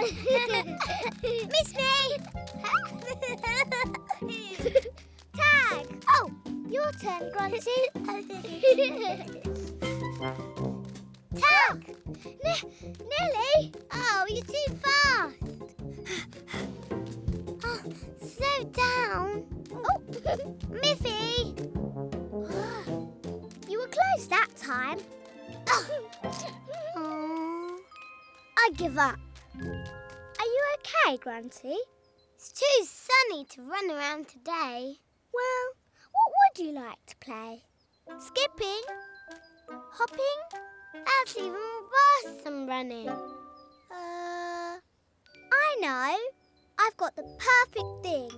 Miss me! Tag! Oh, your turn, Grunty. Tag! Nelly! Oh, you're too fast. Oh, slow down. Oh, Miffy! You were close that time. Oh. I give up. Are you okay, Grunty? It's too sunny to run around today. Well, what would you like to play? Skipping? Hopping? That's even worse than running. I know. I've got the perfect thing.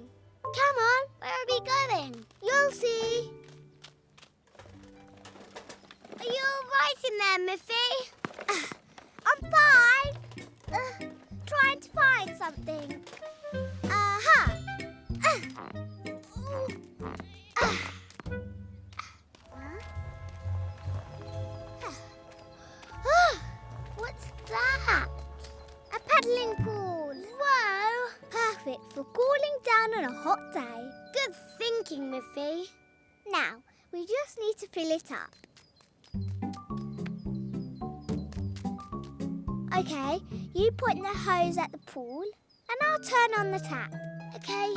Come on, where are we going? You'll see. Are you all right in there, Miffy? I'm fine. Trying to find something. What's that? A paddling pool. Whoa! Perfect for cooling down on a hot day. Good thinking, Miffy. Now, we just need to fill it up. Okay, you point the hose at the pool and I'll turn on the tap. Okay.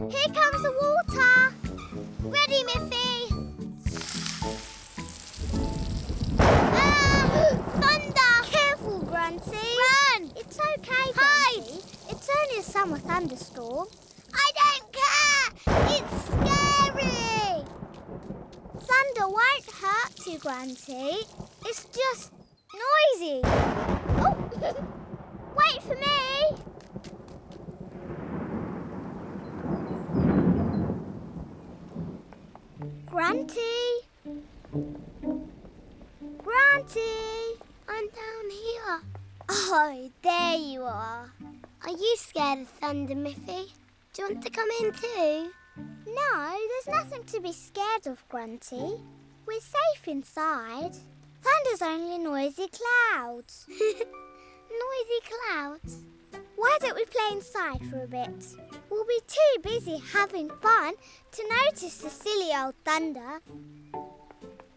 Here comes the water. Ready, Miffy? Thunder! Careful, Grunty. Run! It's okay, Hide! Grunty. It's only a summer thunderstorm. I don't care! It's scary! Thunder won't hurt you, Grunty. It's just noisy. Oh! Wait for me! Grunty! Grunty! I'm down here. Oh, there you are. Are you scared of thunder, Miffy? Do you want to come in too? No, there's nothing to be scared of, Grunty. We're safe inside. Thunder's only noisy clouds. Noisy clouds? Why don't we play inside for a bit? We'll be too busy having fun to notice the silly old thunder.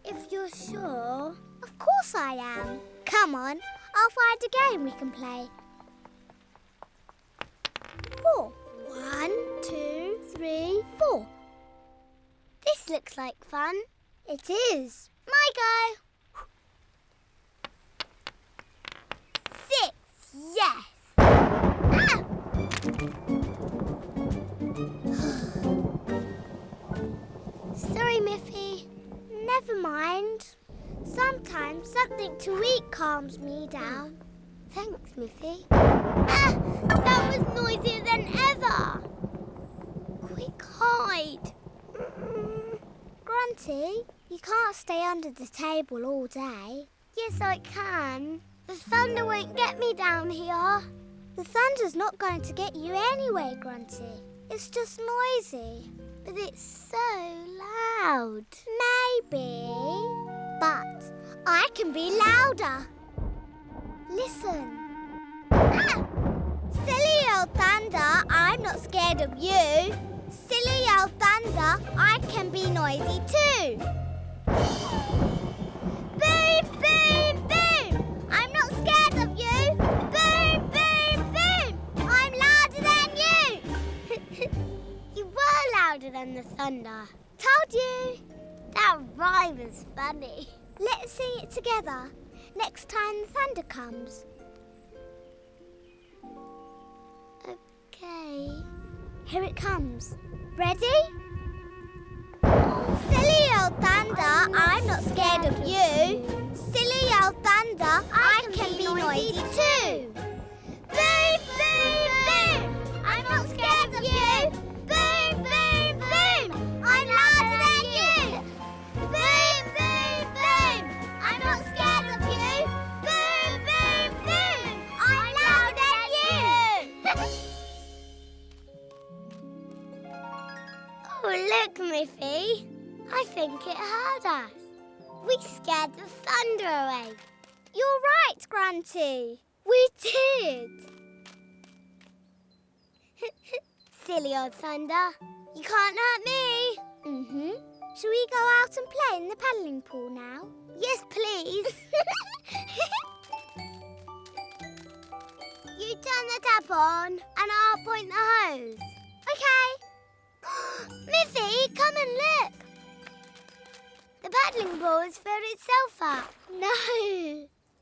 If you're sure. Of course I am. Come on, I'll find a game we can play. 4. 1, 2, 3, 4. This looks like fun. It is. My go. 6. Yes. Ah! Sorry, Miffy. Never mind. Sometimes something to eat calms me down. Thanks, Miffy. Ah! That was noisier than ever. Quick, hide. Grunty, you can't stay under the table all day. Yes, I can. The thunder won't get me down here. The thunder's not going to get you anyway, Grunty. It's just noisy. But it's so loud. Maybe. But I can be louder. Listen. Ah! Silly old thunder, I'm not scared of you. Silly old thunder, I can be noisy too. Boom, boom, boom! I'm not scared of you. Boom, boom, boom! I'm louder than you. You were louder than the thunder. Told you. That rhyme is funny. Let's sing it together next time the thunder comes. Okay. Here it comes. Ready? Silly old thunder, I'm not scared of you. Silly old thunder, I can be noisy too. Boom, boom, boom! I'm not scared of you. Boom, boom, boom! I'm louder than you. Boom, boom, boom! I'm not scared of you. Boom, boom, boom! I'm louder than you. Oh, look, Miffy. I think it heard us. We scared the thunder away. You're right, Grunty. We did! Silly old Thunder. You can't hurt me. Shall we go out and play in the paddling pool now? Yes, please. You turn the tap on and I'll point the hose. Okay. Miffy, come and look. The paddling pool has filled itself up. No,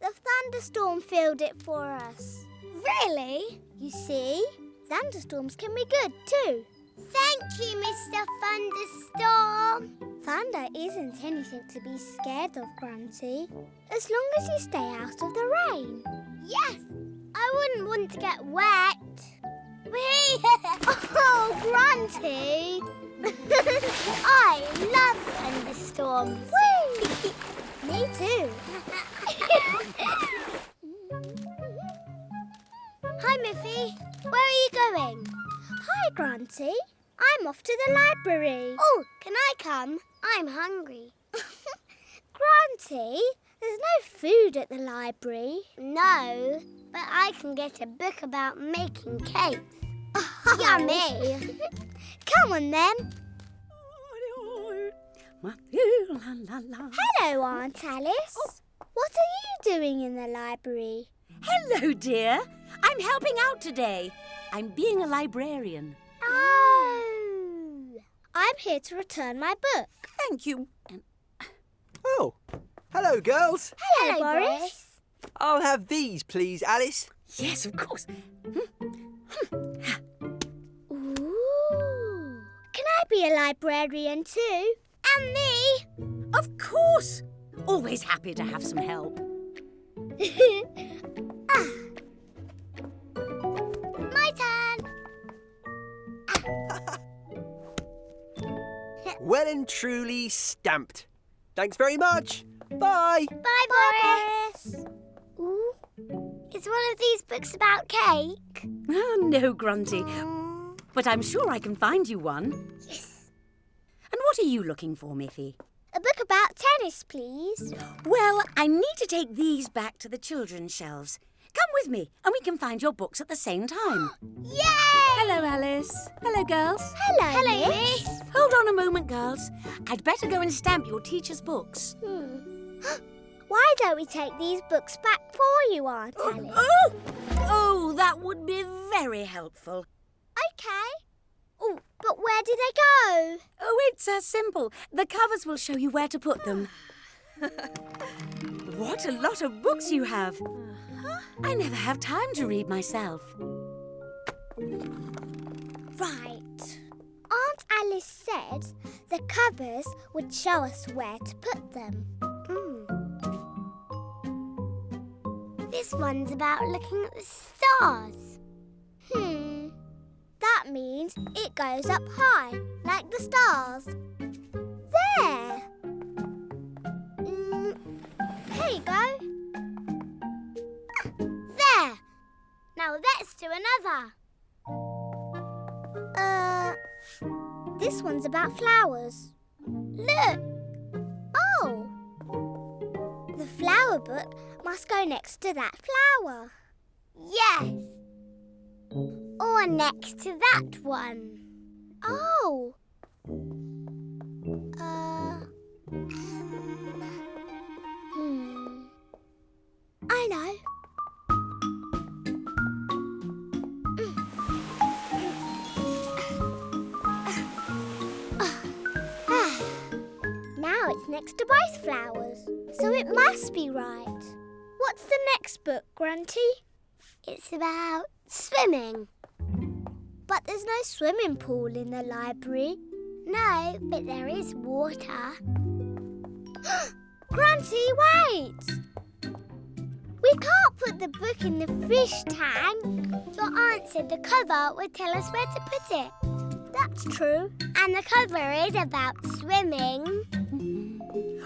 the thunderstorm filled it for us. Really? You see, thunderstorms can be good too. Thank you, Mr. Thunderstorm. Thunder isn't anything to be scared of, Grunty. As long as you stay out of the rain. Yes, I wouldn't want to get wet. Whee! Oh, Grunty! I love thunderstorms. Whee! Me too. Hi, Miffy. Where are you going? Hi, Grunty. I'm off to the library. Oh, can I come? I'm hungry. Grunty, there's no food at the library. No, but I can get a book about making cakes. Yummy. Come on, then. Hello, Aunt Alice. What are you doing in the library? Hello, dear. I'm helping out today. I'm being a librarian. Oh. I'm here to return my book. Thank you. Oh, hello, girls. Hello, Boris. I'll have these, please, Alice. Yes, of course. Ooh. Can I be a librarian too? And me. Of course. Always happy to have some help. My turn. Well and truly stamped. Thanks very much. Bye. Bye, Boris. Ooh. Is one of these books about cake? Oh, no, Grunty. But I'm sure I can find you one. Yes. And what are you looking for, Miffy? A book about tennis, please. Well, I need to take these back to the children's shelves. Come with me and we can find your books at the same time. Yay! Hello, Alice. Hello, girls. Hello, Miss. Hold on a moment, girls. I'd better go and stamp your teacher's books. Why don't we take these books back for you, Aunt Alice? Oh, that would be very helpful. Okay. Oh, but where did they go? Oh, it's simple. The covers will show you where to put them. What a lot of books you have. I never have time to read myself. Right. Aunt Alice said the covers would show us where to put them. This one's about looking at the stars. That means it goes up high, like the stars. There. Here you go. There. Now let's do another. This one's about flowers. Look. Oh. The flower book must go next to that flower. Yes. Or next to that one. Oh. I know. Now it's next to both flowers, so it must be right. What's the next book, Grunty? It's about swimming. But there's no swimming pool in the library. No, but there is water. Grunty, wait! We can't put the book in the fish tank. Your aunt said the cover would tell us where to put it. That's true. And the cover is about swimming.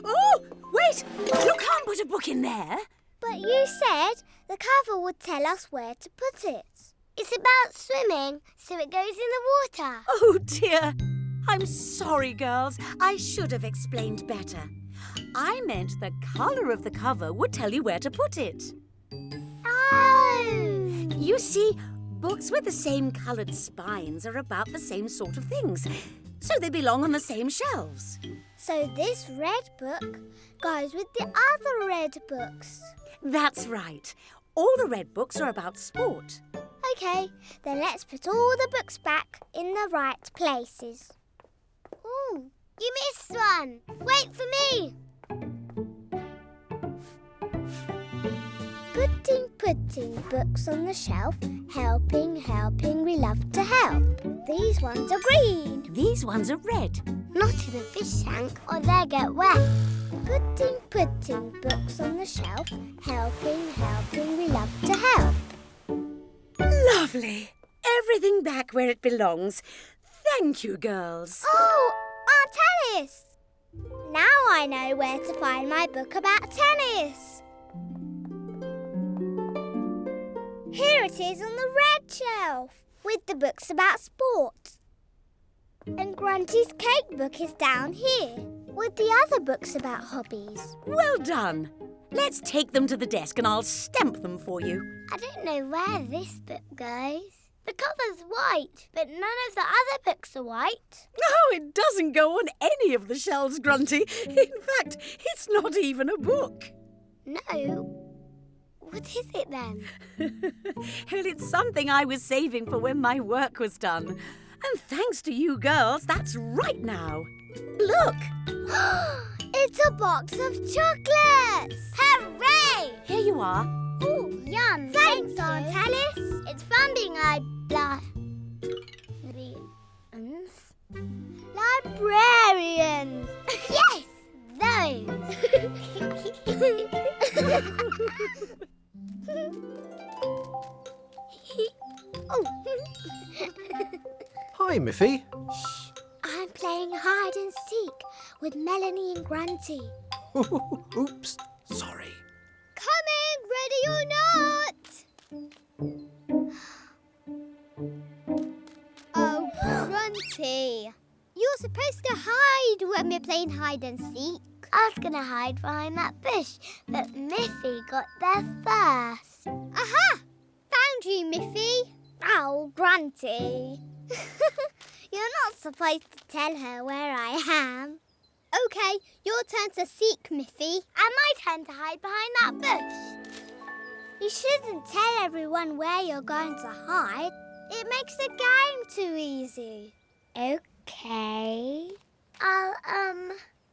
Oh, wait! You can't put a book in there. But you said the cover would tell us where to put it. It's about swimming, so it goes in the water. Oh, dear. I'm sorry, girls. I should have explained better. I meant the colour of the cover would tell you where to put it. Oh! You see, books with the same coloured spines are about the same sort of things, so they belong on the same shelves. So this red book goes with the other red books. That's right. All the red books are about sport. OK, then let's put all the books back in the right places. Ooh, you missed one. Wait for me. Putting books on the shelf. Helping, we love to help. These ones are green. These ones are red. Not in a fish tank or they'll get wet. Putting books on the shelf. Helping, we love to help. Lovely. Everything back where it belongs. Thank you, girls. Oh, our tennis! Now I know where to find my book about tennis. Here it is on the red shelf, with the books about sport. And Grunty's cake book is down here, with the other books about hobbies. Well done. Let's take them to the desk and I'll stamp them for you. I don't know where this book goes. The cover's white, but none of the other books are white. No, it doesn't go on any of the shelves, Grunty. In fact, it's not even a book. No. What is it then? Well, it's something I was saving for when my work was done. And thanks to you girls, that's right now. Look! It's a box of chocolates! Hooray! Here you are. Ooh, yum. Thanks, Aunt Alice. It's fun being librarians. Yes, those. Hi, Miffy. I'm playing hide and seek with Melanie and Grunty. Oops, sorry. Coming, ready or not? Oh, Grunty. You're supposed to hide when we're playing hide and seek. I was going to hide behind that bush, but Miffy got there first. Aha! Found you, Miffy. Oh, Grunty. You're not supposed to tell her where I am. OK, your turn to seek, Miffy. And my turn to hide behind that bush. You shouldn't tell everyone where you're going to hide. It makes the game too easy. OK. I'll,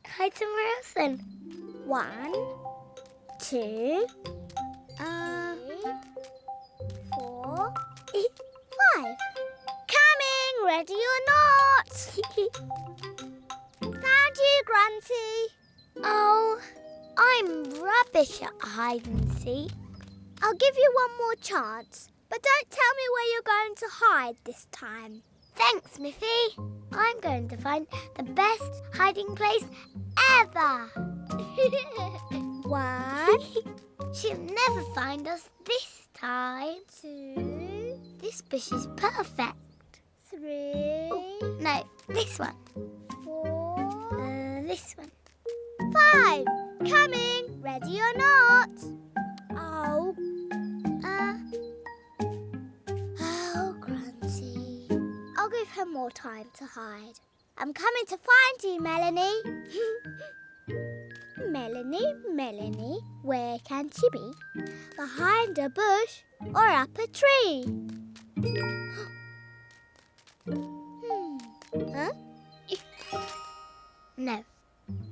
hide somewhere else then. 1, 2, 3, 4, 5. Coming, ready or not. Found you, Grunty. Oh, I'm rubbish at hide and seek. I'll give you one more chance, but don't tell me where you're going to hide this time. Thanks, Miffy. I'm going to find the best hiding place ever. 1. She'll never find us this time. 2. This bush is perfect. 3. Oh, no, this one. 4. This one. 5. Coming, ready or not. Oh. Oh, Grunty. I'll give her more time to hide. I'm coming to find you, Melanie. Melanie, where can she be? Behind a bush or up a tree? Huh? No.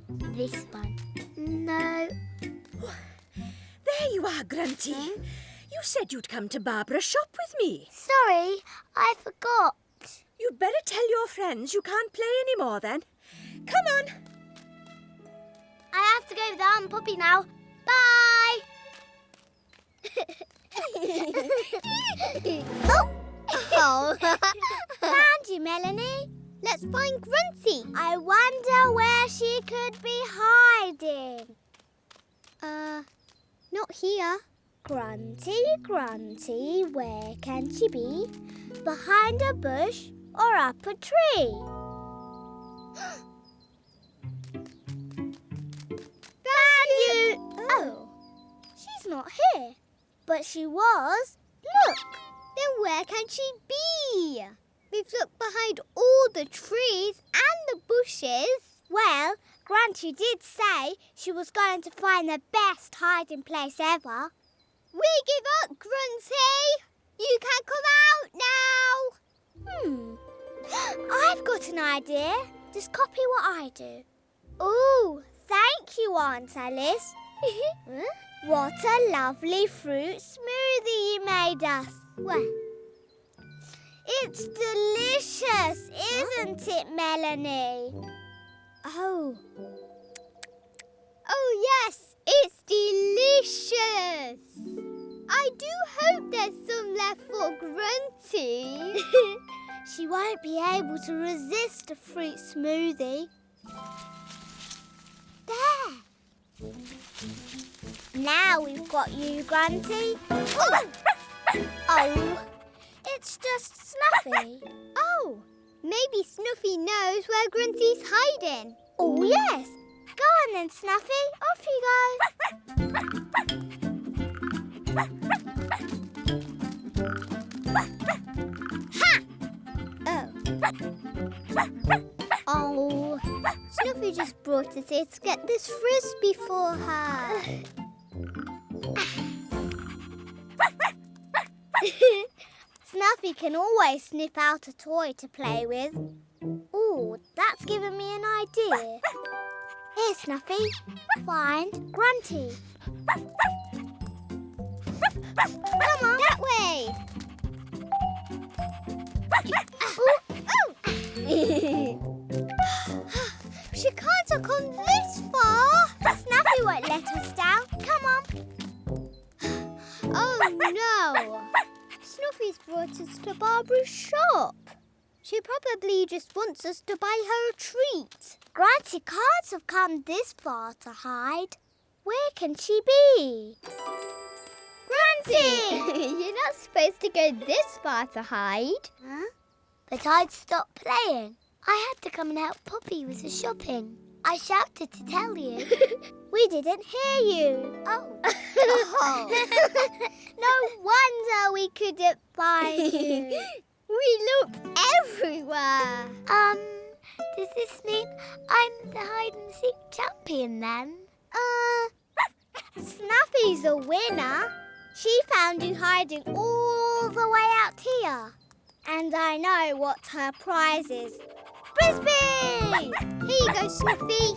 This one. No. There you are, Grunty. You said you'd come to Barbara's shop with me. Sorry, I forgot. You'd better tell your friends you can't play any more then. Come on. I have to go with Aunt Poppy now. Bye. Oh. Found you, Melanie. Let's find Grunty. I wonder where she could be hiding. Not here. Grunty, where can she be? Behind a bush or up a tree? Found you! Oh, she's not here. But she was Look! Then where can she be? We've looked behind all the trees and the bushes. Well, Grunty did say she was going to find the best hiding place ever. We give up, Grunty! You can come out now! I've got an idea. Just copy what I do. Ooh, thank you, Aunt Alice. What a lovely fruit smoothie you made us. Well, it's delicious, isn't it, Melanie? Oh, yes, it's delicious. I do hope there's some left for Grunty. She won't be able to resist a fruit smoothie. There. Now we've got you, Grunty. Oh, it's just Snuffy. Oh, maybe Snuffy knows where Grunty's hiding. Oh, yes. Go on then, Snuffy. Off you go. Ha! Oh, Snuffy just brought us here to get this frisbee for her. Snuffy can always snip out a toy to play with. Ooh, that's given me an idea. Here, Snuffy, find Grunty. Come on, that way. She can't have come this far. Snuffy won't let us down. Come on. Oh, no. Snuffy's brought us to Barbara's shop. She probably just wants us to buy her a treat. Grunty can't have come this far to hide. Where can she be? Grunty! You're not supposed to go this far to hide. Huh? But I'd stopped playing. I had to come and help Poppy with the shopping. I shouted to tell you. We didn't hear you. Oh. No wonder we couldn't find you. We looked everywhere. Does this mean I'm the hide-and-seek champion then? Snuffy's a winner. She found you hiding all the way out here. And I know what her prize is. Frisbee! Here you go, Snuffy.